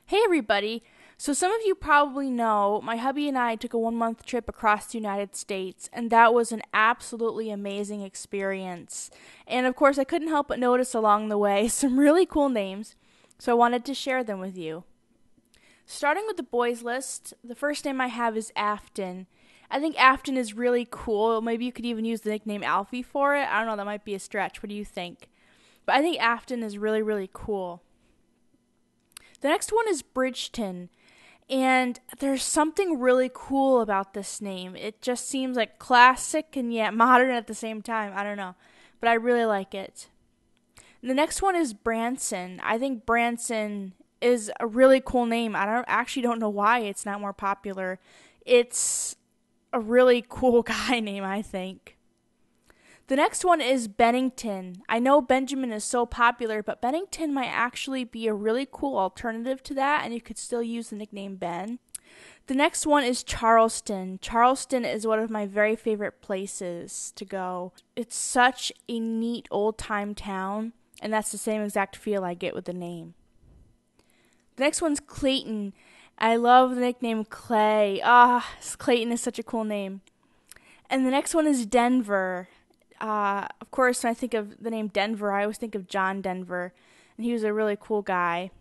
Hey everybody! So some of you probably know my hubby and I took a 1 month trip across the United States, and that was an absolutely amazing experience. And of course, I couldn't help but notice along the way some really cool names, so I wanted to share them with you. Starting with the boys list, the first name I have is Afton. I think Afton is really cool. Maybe you could even use the nickname Alfie for it. I don't know, that might be a stretch. What do you think? But I think Afton is really, really cool. The next one is Bridgton, and there's something really cool about this name. It just seems like classic and yet modern at the same time. I don't know, but I really like it. The next one is Branson. I think Branson is a really cool name. I don't know why it's not more popular. It's a really cool guy name, I think. The next one is Bennington. I know Benjamin is so popular, but Bennington might actually be a really cool alternative to that, and you could still use the nickname Ben. The next one is Charleston. Charleston is one of my very favorite places to go. It's such a neat old-time town, and that's the same exact feel I get with the name. The next one's Clayton. I love the nickname Clay. Clayton is such a cool name. And the next one is Denver. Of course, when I think of the name Denver, I always think of John Denver, and he was a really cool guy.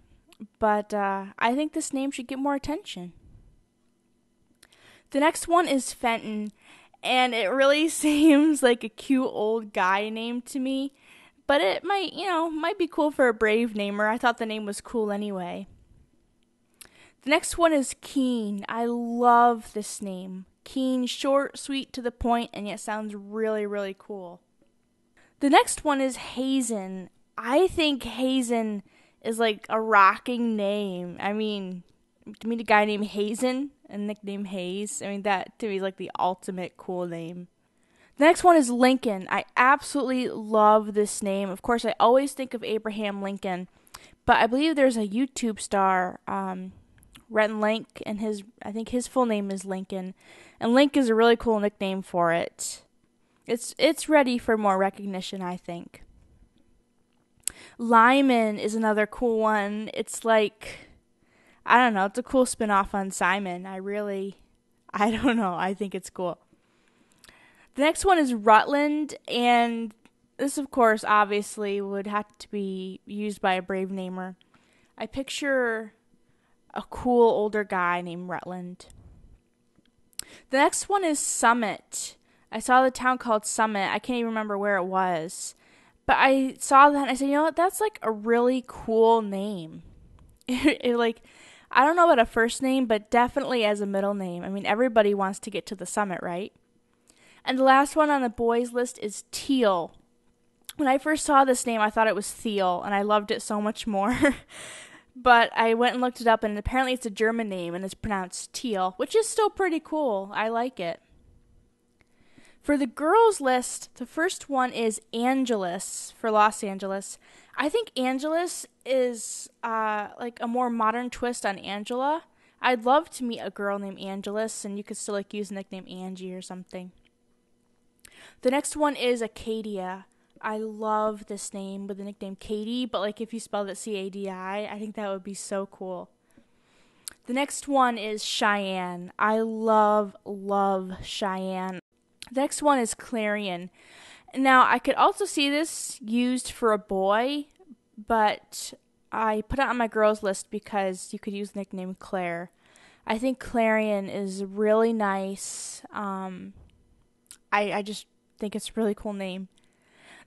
But I think this name should get more attention. The next one is Fenton, and it really seems like a cute old guy name to me. But it might be cool for a brave namer. I thought the name was cool anyway. The next one is Keene. I love this name. Keene, short, sweet, to the point, and yet sounds really, really cool. The next one is Hazen. I think Hazen is like a rocking name. I mean, to meet a guy named Hazen and nickname Hayes, that to me is like the ultimate cool name. The next one is Lincoln. I absolutely love this name. Of course, I always think of Abraham Lincoln, but I believe there's a YouTube star, Rhett Link, and I think his full name is Lincoln, and Link is a really cool nickname for it. It's ready for more recognition, I think. Lyman is another cool one. It's like, I don't know, it's a cool spin-off on Simon. I don't know, I think it's cool. The next one is Rutland, and this, of course, obviously would have to be used by a brave namer. I picture a cool older guy named Rutland. The next one is Summit. I saw the town called Summit. I can't even remember where it was. But I saw that and I said, you know what, that's like a really cool name. I don't know about a first name, but definitely as a middle name. Everybody wants to get to the summit, right? And the last one on the boys list is Thiel. When I first saw this name, I thought it was Thiel, and I loved it so much more. But I went and looked it up, and apparently it's a German name, and it's pronounced Thiel, which is still pretty cool. I like it. For the girls list, the first one is Angelus for Los Angeles. I think Angelus is like a more modern twist on Angela. I'd love to meet a girl named Angelus, and you could still use the nickname Angie or something. The next one is Acadia. I love this name with the nickname Katie, but if you spelled it Cadi, I think that would be so cool. The next one is Cheyenne. I love Cheyenne. The next one is Clarion. Now, I could also see this used for a boy, but I put it on my girls list because you could use the nickname Claire. I think Clarion is really nice. I just think it's a really cool name.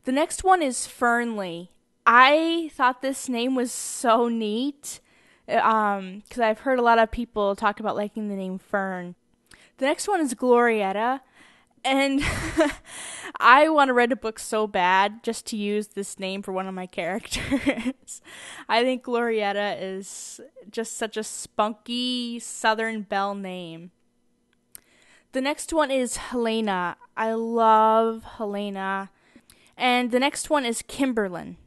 The next one is Fernley. I thought this name was so neat because I've heard a lot of people talk about liking the name Fern. The next one is Glorietta, and I want to write a book so bad just to use this name for one of my characters. I think Glorietta is just such a spunky Southern belle name. The next one is Helena. I love Helena. And the next one is Kimberlin.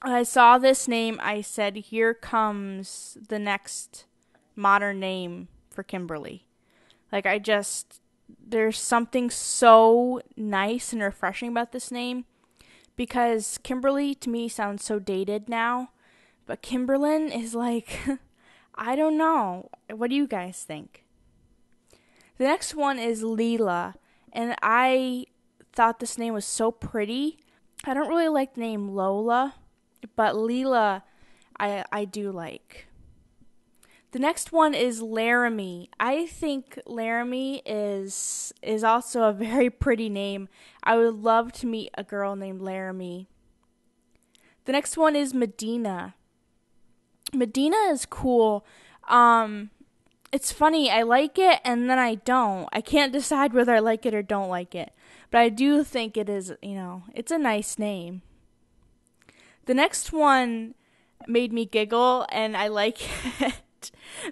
I saw this name. I said, here comes the next modern name for Kimberly. There's something so nice and refreshing about this name. Because Kimberly, to me, sounds so dated now. But Kimberlin is I don't know. What do you guys think? The next one is Lela, and I thought this name was so pretty. I don't really like the name Lola, but Lela I do like. The next one is Laramie. I think Laramie is also a very pretty name. I would love to meet a girl named Laramie. The next one is Medina. Medina is cool. It's funny, I like it and then I don't. I can't decide whether I like it or don't like it. But I do think it is, it's a nice name. The next one made me giggle, and I like it.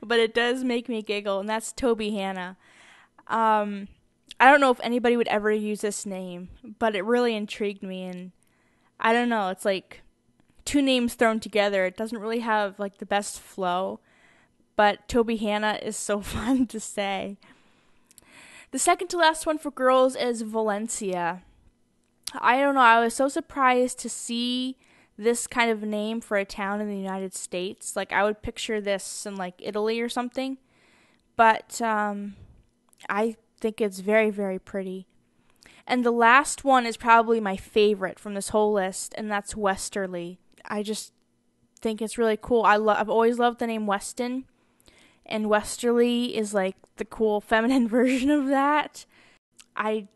But it does make me giggle, and that's Tobyhanna. I don't know if anybody would ever use this name, but it really intrigued me, and I don't know, it's like two names thrown together. It doesn't really have like the best flow, but Tobyhanna is so fun to say. The second to last one for girls is Valencia. I don't know, I was so surprised to see this kind of name for a town in the United States. Like, I would picture this in like Italy or something, but I think it's very, very pretty. And the last one is probably my favorite from this whole list, and that's Westerly. I just think it's really cool. I've always loved the name Weston, and Westerly is like the cool feminine version of that. I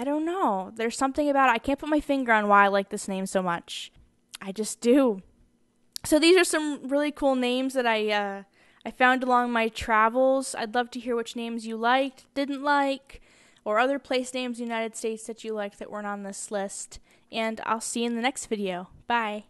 don't know. There's something about it. I can't put my finger on why I like this name so much. I just do. So these are some really cool names that I found along my travels. I'd love to hear which names you liked, didn't like, or other place names in the United States that you liked that weren't on this list. And I'll see you in the next video. Bye.